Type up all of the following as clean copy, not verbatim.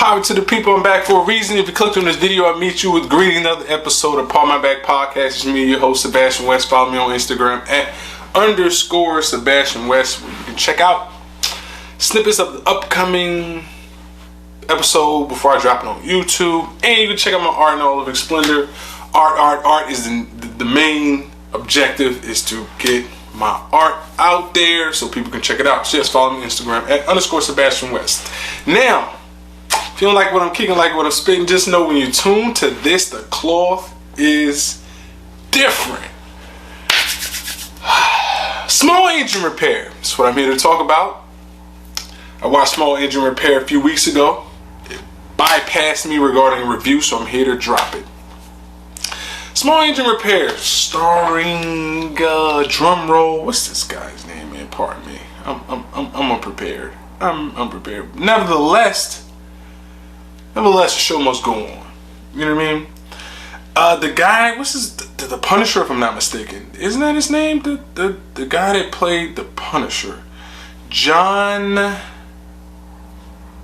Power to the people, I'm back for a reason. If you clicked on this video, I meet you with greeting another episode of Paul My Back Podcast. It's me, your host, Sebastian West. Follow me on Instagram at _Sebastian West. You can check out snippets of the upcoming episode before I drop it on YouTube. And you can check out my art in all of its splendor. Art is the main objective is to get my art out there so people can check it out. So yes, follow me on Instagram at _Sebastian West. Now, feeling like what I'm kicking, like what I'm spitting, just know when you tune to this, the cloth is different. Small engine repair. That's what I'm here to talk about. I watched Small Engine Repair a few weeks ago. It bypassed me regarding a review, so I'm here to drop it. Small Engine Repair, starring drum roll. What's this guy's name, man? Pardon me. I'm unprepared. I'm unprepared. Nevertheless, the show must go on. You know what I mean? The guy, what's his, the Punisher, if I'm not mistaken. Isn't that his name? The guy that played the Punisher. John,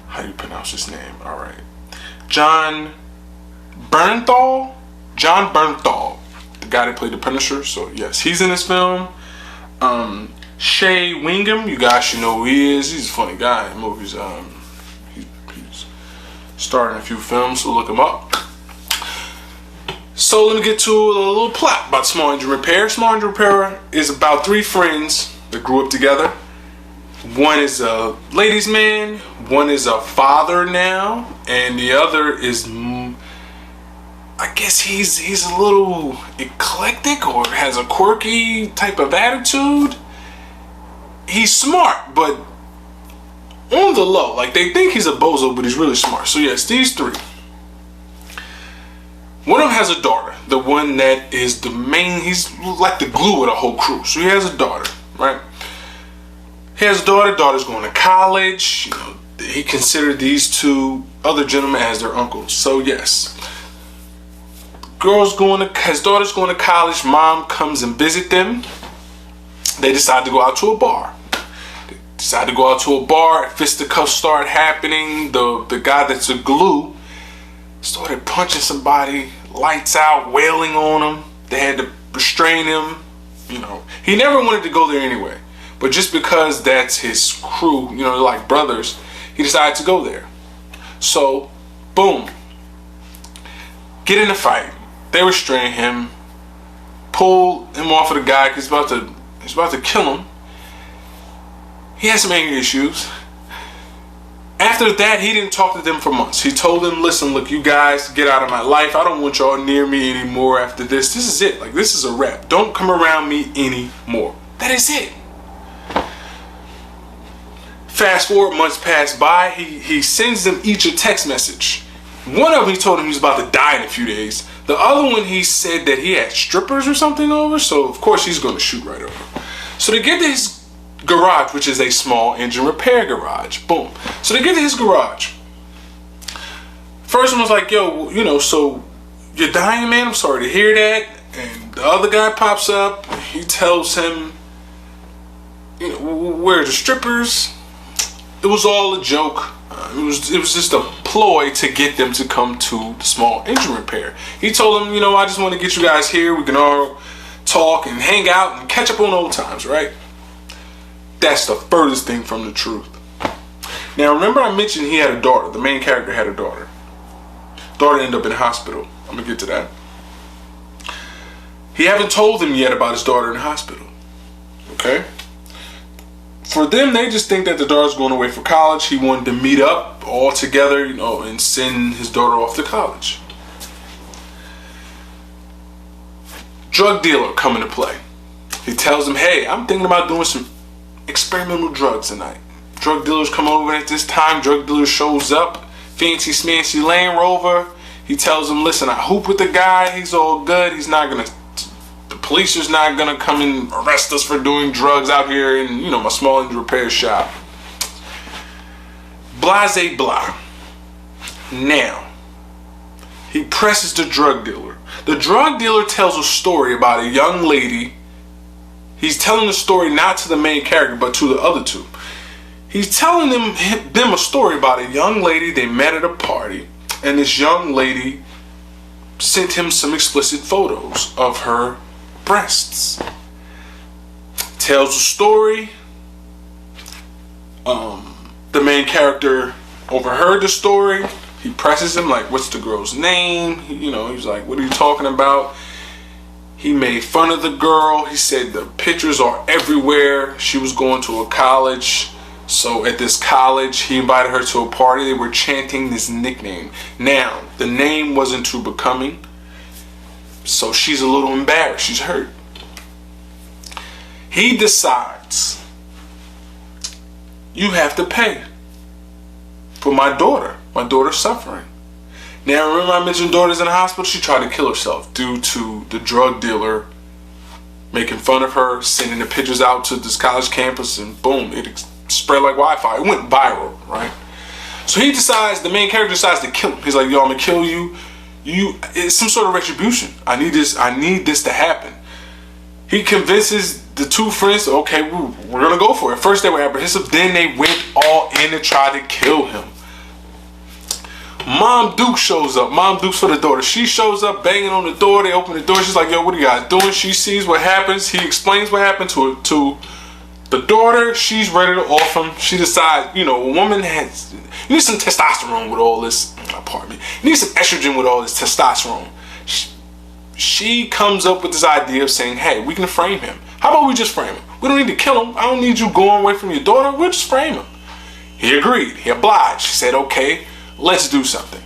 how do you pronounce his name? All right. Jon Bernthal? Jon Bernthal, the guy that played the Punisher. So yes, he's in this film. Shea Wingham, you guys should know who he is. He's a funny guy in movies. He's starred in a few films, so look him up. So let me get to a little plot about Small Engine Repair. Small Engine Repair is about three friends that grew up together. One is a ladies' man, one is a father now, and the other is, I guess he's a little eclectic or has a quirky type of attitude. He's smart, but on the low. Like, they think he's a bozo, but he's really smart. So yes, these three. One of them has a daughter. The one that is the main, he's like the glue of the whole crew. So he has a daughter, right? He has a daughter. Daughter's going to college. You know, he considered these two other gentlemen as their uncles. So yes. His daughter's going to college. Mom comes and visit them. They decide to go out to a bar. Fisticuffs start happening. The guy that's a glue started punching somebody. Lights out, wailing on him. They had to restrain him. You know, he never wanted to go there anyway. But just because that's his crew, you know, like brothers, he decided to go there. So, boom. Get in the fight. They restrain him, pull him off of the guy because he's about to kill him. He has some anger issues. After that, he didn't talk to them for months. He told them, listen, look, you guys, get out of my life. I don't want y'all near me anymore after this. This is it. Like, this is a wrap. Don't come around me anymore. That is it. Fast forward, months pass by. He sends them each a text message. One of them, he told him he was about to die in a few days. The other one, he said that he had strippers or something over, so of course he's going to shoot right over. So they get to his garage, which is a small engine repair garage. Boom. So they get to his garage. First one was like, yo, you know, so you're dying, man? I'm sorry to hear that. And the other guy pops up. He tells him, you know, where are the strippers? It was all a joke. It was just a ploy to get them to come to the Small Engine Repair. He told them, you know, I just want to get you guys here. We can all talk and hang out and catch up on old times, right? That's the furthest thing from the truth. Now, remember I mentioned he had a daughter. The main character had a daughter. Daughter ended up in the hospital. I'm going to get to that. He haven't told them yet about his daughter in the hospital. Okay? For them, they just think that the daughter's going away for college. He wanted to meet up all together, you know, and send his daughter off to college. Drug dealer come into play. He tells him, hey, I'm thinking about doing some experimental drugs tonight. Drug dealers come over at this time. Drug dealer shows up. Fancy smancy Land Rover. He tells him, listen, I hoop with the guy. He's all good. He's not going to, the police is not going to come and arrest us for doing drugs out here in, you know, my small engine repair shop. Blase blah. Now, he presses the drug dealer. The drug dealer tells a story about a young lady. He's telling the story not to the main character, but to the other two. He's telling them a story about a young lady they met at a party, and this young lady sent him some explicit photos of her breasts. Tells the story. The main character overheard the story. He presses him like, "What's the girl's name?" He's like, "What are you talking about?" He made fun of the girl. He said the pictures are everywhere. She was going to a college. So at this college, he invited her to a party. They were chanting this nickname. Now, the name wasn't too becoming. So she's a little embarrassed. She's hurt. He decides, you have to pay for my daughter. My daughter's suffering. Now, remember I mentioned daughter's in the hospital? She tried to kill herself due to the drug dealer making fun of her, sending the pictures out to this college campus, and boom, it spread like Wi-Fi. It went viral, right? So the main character decides to kill him. He's like, "Yo, I'm gonna kill you. It's some sort of retribution. I need this to happen." He convinces the two friends, okay, we're gonna go for it. First they were apprehensive, then they went all in and tried to kill him. Mom Duke shows up. Mom Duke's for the daughter. She shows up banging on the door. They open the door. She's like, "Yo, what are you guys doing?" She sees what happens. He explains what happened to the daughter. She's ready to off him. She decides, a woman you need some testosterone with all this. Pardon me. You need some estrogen with all this testosterone. She comes up with this idea of saying, "Hey, we can frame him. How about we just frame him? We don't need to kill him. I don't need you going away from your daughter. We'll just frame him." He agreed. He obliged. She said, "Okay, let's do something."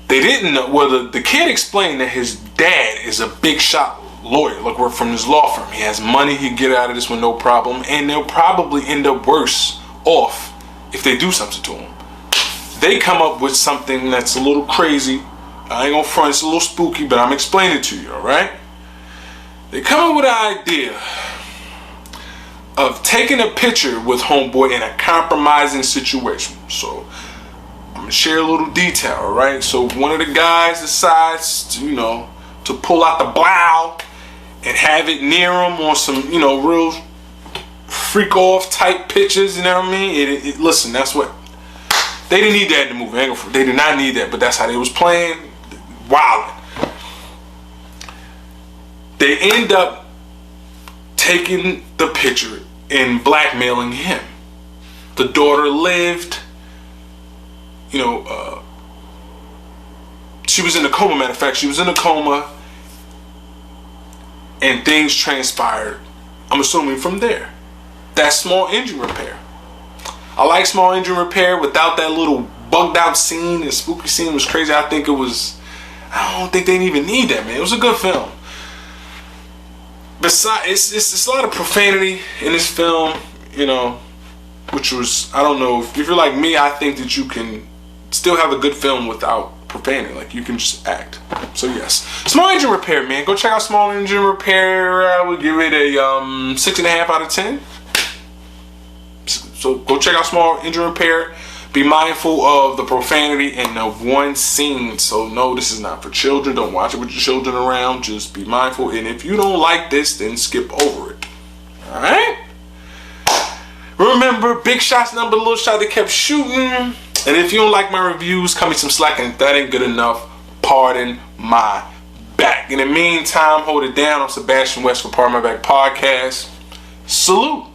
They didn't know. Well, the kid explained that his dad is a big shot lawyer. Like, we're from his law firm. He has money. He can get out of this with no problem. And they'll probably end up worse off if they do something to him. They come up with something that's a little crazy. I ain't gonna front, it's a little spooky, but I'm explaining it to you, alright? They come up with an idea of taking a picture with homeboy in a compromising situation. So I'm gonna share a little detail, alright? So one of the guys decides to pull out the blow and have it near him on some, real freak off type pictures, you know what I mean? Listen, that's what they didn't need that in the movie. They did not need that, but that's how they was playing. Wilding. They end up taking the picture and blackmailing him. The daughter lived, she was in a coma. Matter of fact, she was in a coma, and things transpired, I'm assuming, from there. That small engine repair. I like small engine repair without that little bugged out scene. The spooky scene was crazy. I don't think they didn't even need that, man. It was a good film. Besides, it's a lot of profanity in this film, which was, I don't know, if you're like me, I think that you can still have a good film without profanity. Like, you can just act. So yes, Small Engine Repair, man. Go check out Small Engine Repair. I would give it a 6.5 out of 10. So go check out Small Engine Repair. Be mindful of the profanity in the one scene. So no, this is not for children. Don't watch it with your children around. Just be mindful. And if you don't like this, then skip over it. Alright? Remember, big shots number little shot that kept shooting. And if you don't like my reviews, cut me some slack, and if that ain't good enough, pardon my back. In the meantime, hold it down. I'm Sebastian West for Pardon My Back Podcast. Salute.